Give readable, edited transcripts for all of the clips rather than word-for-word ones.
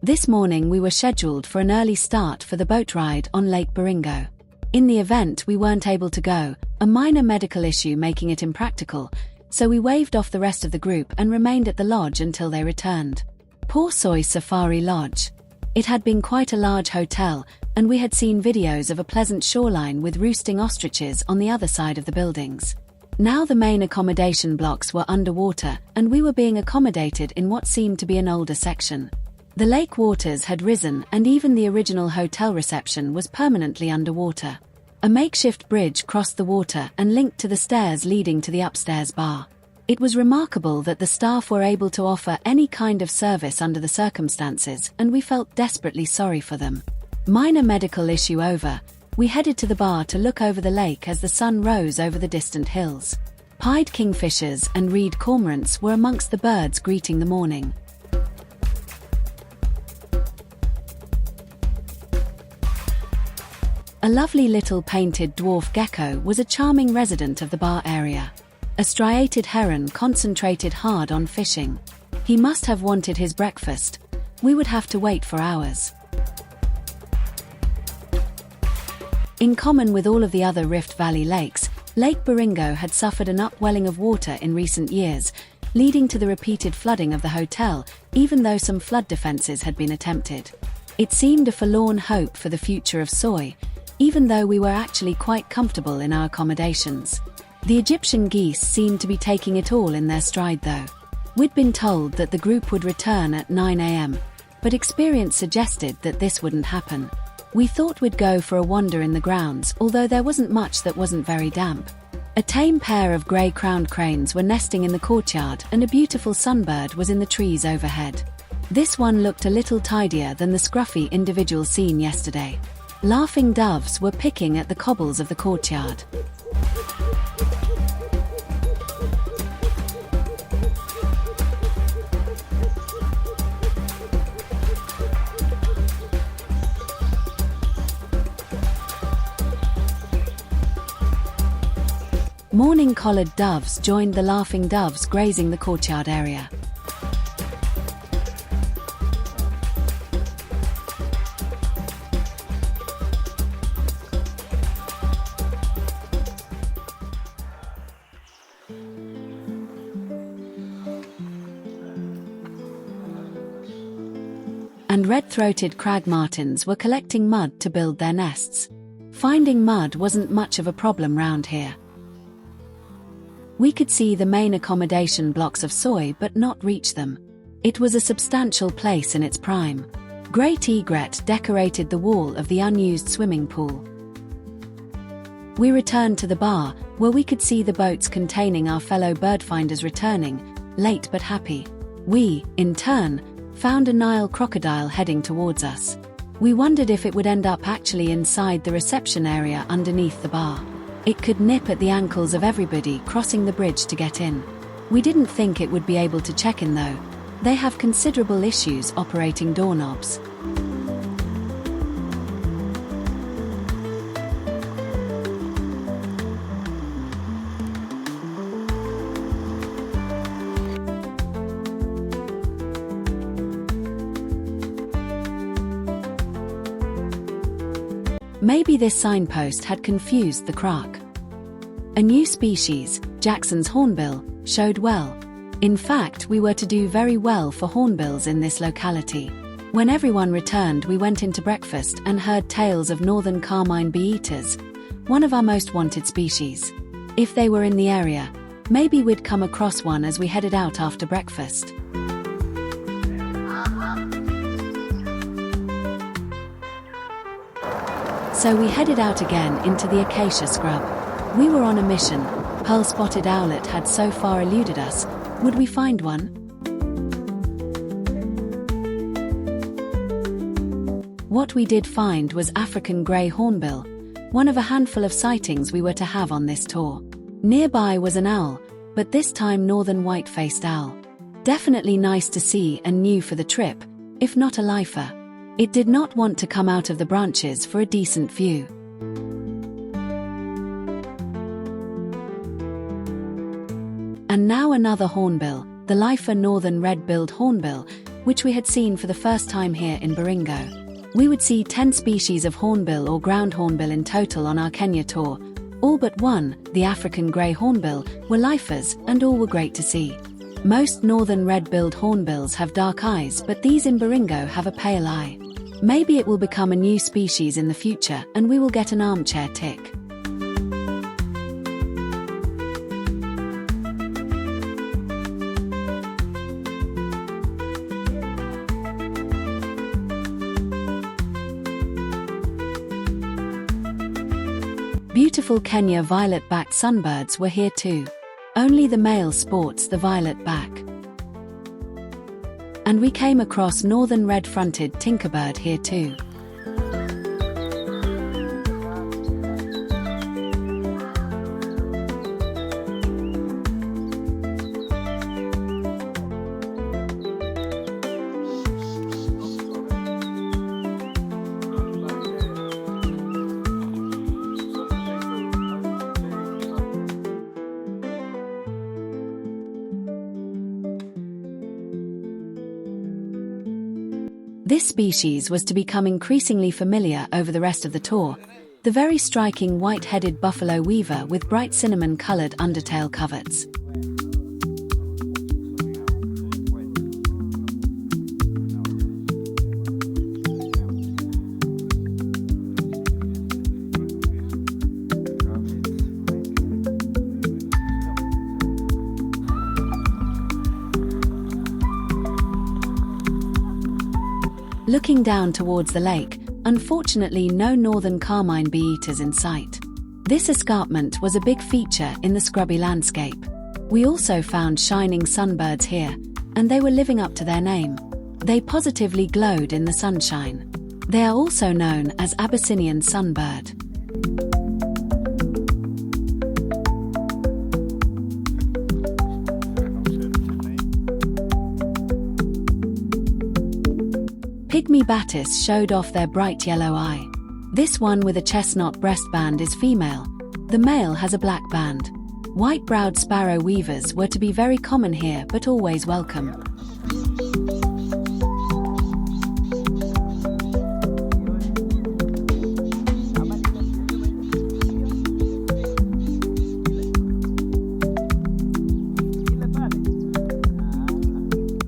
This morning we were scheduled for an early start for the boat ride on Lake Baringo. In the event we weren't able to go, a minor medical issue making it impractical, so we waved off the rest of the group and remained at the lodge until they returned. Poor Soi Safari Lodge. It had been quite a large hotel, and we had seen videos of a pleasant shoreline with roosting ostriches on the other side of the buildings. Now the main accommodation blocks were underwater, and we were being accommodated in what seemed to be an older section. The lake waters had risen, and even the original hotel reception was permanently underwater. A makeshift bridge crossed the water and linked to the stairs leading to the upstairs bar. It was remarkable that the staff were able to offer any kind of service under the circumstances, and we felt desperately sorry for them. Minor medical issue over, we headed to the bar to look over the lake as the sun rose over the distant hills. Pied kingfishers and reed cormorants were amongst the birds greeting the morning. A lovely little painted dwarf gecko was a charming resident of the bar area. A striated heron concentrated hard on fishing. He must have wanted his breakfast. We would have to wait for hours. In common with all of the other Rift Valley lakes, Lake Baringo had suffered an upwelling of water in recent years, leading to the repeated flooding of the hotel, even though some flood defenses had been attempted. It seemed a forlorn hope for the future of Soi, even though we were actually quite comfortable in our accommodations. The Egyptian geese seemed to be taking it all in their stride though. We'd been told that the group would return at 9 a.m, but experience suggested that this wouldn't happen. We thought we'd go for a wander in the grounds, although there wasn't much that wasn't very damp. A tame pair of grey-crowned cranes were nesting in the courtyard, and a beautiful sunbird was in the trees overhead. This one looked a little tidier than the scruffy individual seen yesterday. Laughing doves were picking at the cobbles of the courtyard. Morning-collared doves joined the laughing doves grazing the courtyard area. And red-throated crag martins were collecting mud to build their nests. Finding mud wasn't much of a problem round here. We could see the main accommodation blocks of Soi but not reach them. It was a substantial place in its prime. Great egret decorated the wall of the unused swimming pool. We returned to the bar, where we could see the boats containing our fellow birdfinders returning, late but happy. We, in turn, found a Nile crocodile heading towards us. We wondered if it would end up actually inside the reception area underneath the bar. It could nip at the ankles of everybody crossing the bridge to get in. We didn't think it would be able to check in though. They have considerable issues operating doorknobs. Maybe this signpost had confused the croc. A new species, Jackson's hornbill, showed well. In fact, we were to do very well for hornbills in this locality. When everyone returned, we went into breakfast and heard tales of northern carmine bee-eaters, one of our most wanted species. If they were in the area, maybe we'd come across one as we headed out after breakfast. So we headed out again into the acacia scrub. We were on a mission. Pearl-spotted owlet had so far eluded us. Would we find one? What we did find was African grey hornbill, one of a handful of sightings we were to have on this tour. Nearby was an owl, but this time northern white-faced owl. Definitely nice to see and new for the trip, if not a lifer. It did not want to come out of the branches for a decent view. And now another hornbill, the lifer northern red-billed hornbill, which we had seen for the first time here in Baringo. We would see 10 species of hornbill or ground hornbill in total on our Kenya tour. All but one, the African grey hornbill, were lifers, and all were great to see. Most northern red-billed hornbills have dark eyes, but these in Baringo have a pale eye. Maybe it will become a new species in the future and we will get an armchair tick. Beautiful Kenya violet-backed sunbirds were here too. Only the male sports the violet back. And we came across northern red-fronted tinkerbird here too. This species was to become increasingly familiar over the rest of the tour, the very striking white-headed buffalo weaver with bright cinnamon-colored undertail coverts. Looking down towards the lake, unfortunately no northern carmine bee-eaters in sight. This escarpment was a big feature in the scrubby landscape. We also found shining sunbirds here, and they were living up to their name. They positively glowed in the sunshine. They are also known as Abyssinian sunbird. Pygmy batis showed off their bright yellow eye. This one with a chestnut breastband is female. The male has a black band. White-browed sparrow weavers were to be very common here but always welcome.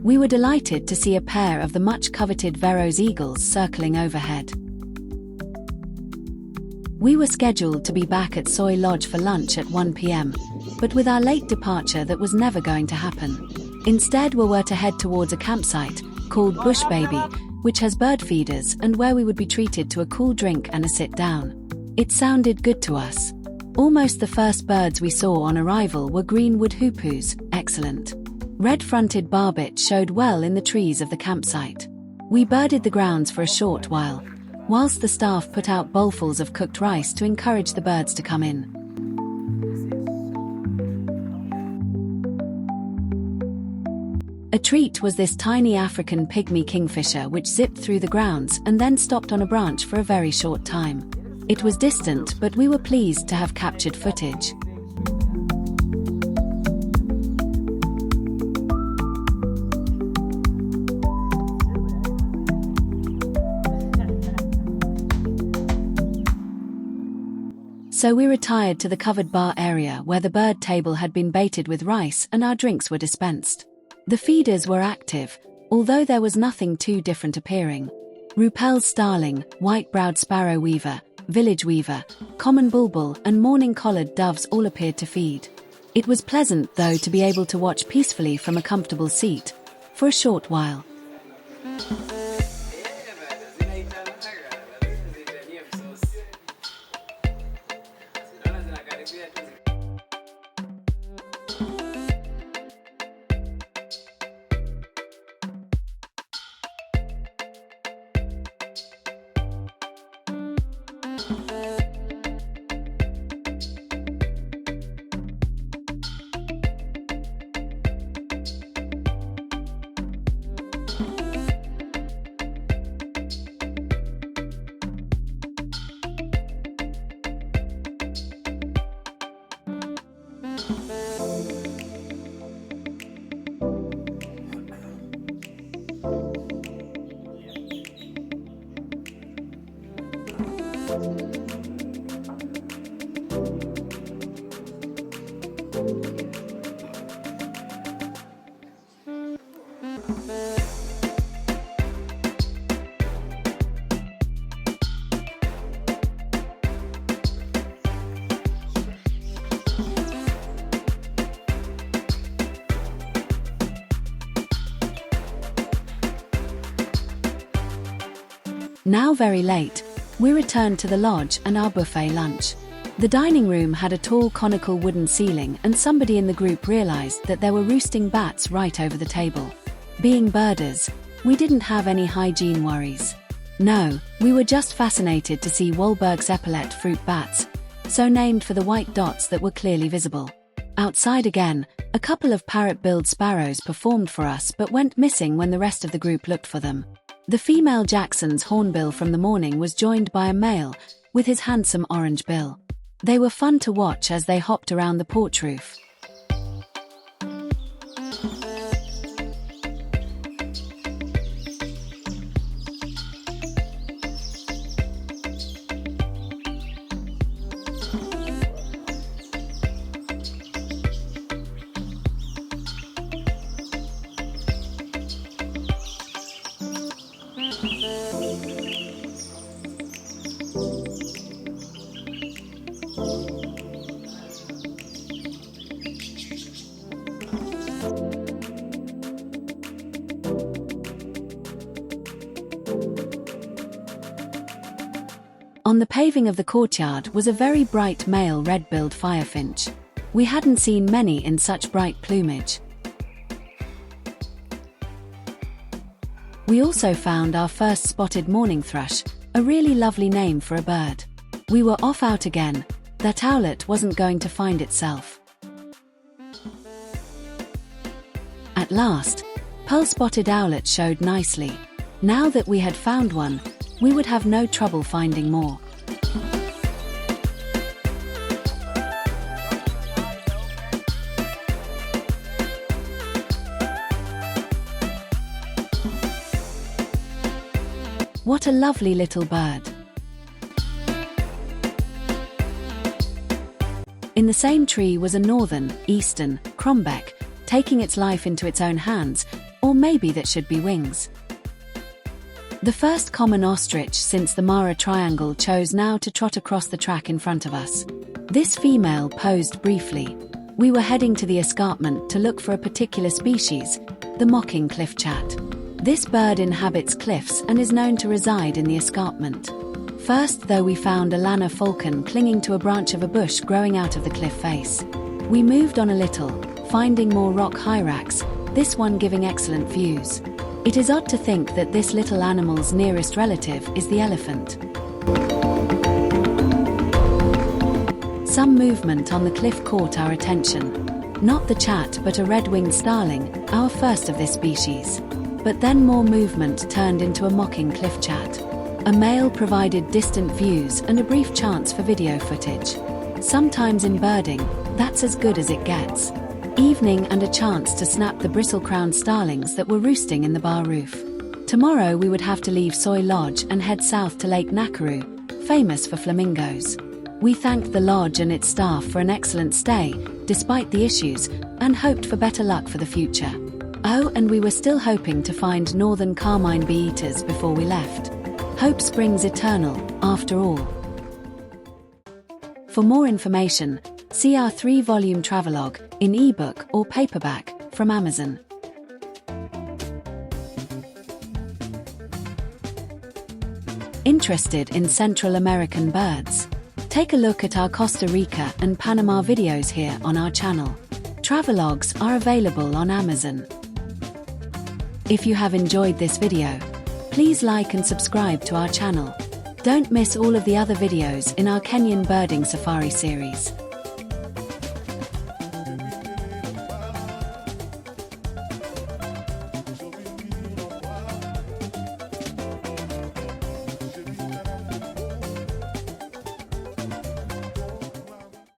We were delighted to see a pair of the much-coveted Vero's eagles circling overhead. We were scheduled to be back at Soi Lodge for lunch at 1 p.m, but with our late departure that was never going to happen. Instead, we were to head towards a campsite called Bush Baby, which has bird feeders and where we would be treated to a cool drink and a sit-down. It sounded good to us. Almost the first birds we saw on arrival were greenwood hoopoes, excellent. Red-fronted barbet showed well in the trees of the campsite. We birded the grounds for a short while, whilst the staff put out bowlfuls of cooked rice to encourage the birds to come in. A treat was this tiny African pygmy kingfisher which zipped through the grounds and then stopped on a branch for a very short time. It was distant, but we were pleased to have captured footage. So we retired to the covered bar area where the bird table had been baited with rice and our drinks were dispensed. The feeders were active, although there was nothing too different appearing. Rupel's starling, white-browed sparrow weaver, village weaver, common bulbul and morning-collared doves all appeared to feed. It was pleasant, though, to be able to watch peacefully from a comfortable seat, for a short while. Now very late, we returned to the lodge and our buffet lunch. The dining room had a tall conical wooden ceiling, and somebody in the group realized that there were roosting bats right over the table. Being birders, we didn't have any hygiene worries. No, we were just fascinated to see Wahlberg's epaulette fruit bats, so named for the white dots that were clearly visible. Outside again, a couple of parrot-billed sparrows performed for us but went missing when the rest of the group looked for them. The female Jackson's hornbill from the morning was joined by a male with his handsome orange bill. They were fun to watch as they hopped around the porch roof. On the paving of the courtyard was a very bright male red-billed firefinch. We hadn't seen many in such bright plumage. We also found our first spotted morning thrush, a really lovely name for a bird. We were off out again. That owlet wasn't going to find itself. At last, pearl-spotted owlet showed nicely. Now that we had found one, we would have no trouble finding more. What a lovely little bird. In the same tree was a northern, eastern, crombeck, taking its life into its own hands, or maybe that should be wings. The first common ostrich since the Mara Triangle chose now to trot across the track in front of us. This female posed briefly. We were heading to the escarpment to look for a particular species, the mocking cliff chat. This bird inhabits cliffs and is known to reside in the escarpment. First, though, we found a lanner falcon clinging to a branch of a bush growing out of the cliff face. We moved on a little, finding more rock hyrax, this one giving excellent views. It is odd to think that this little animal's nearest relative is the elephant. Some movement on the cliff caught our attention. Not the chat, but a red-winged starling, our first of this species. But then more movement turned into a mocking cliff chat. A male provided distant views and a brief chance for video footage. Sometimes in birding, that's as good as it gets. Evening and a chance to snap the bristle-crowned starlings that were roosting in the bar roof. Tomorrow we would have to leave Soi Lodge and head south to Lake Nakuru, famous for flamingos. We thanked the lodge and its staff for an excellent stay, despite the issues, and hoped for better luck for the future. Oh, and we were still hoping to find northern carmine bee-eaters before we left. Hope springs eternal, after all. For more information, see our 3-volume travelogue, in ebook or paperback, from Amazon. Interested in Central American birds? Take a look at our Costa Rica and Panama videos here on our channel. Travelogues are available on Amazon. If you have enjoyed this video, please like and subscribe to our channel. Don't miss all of the other videos in our Kenyan birding safari series.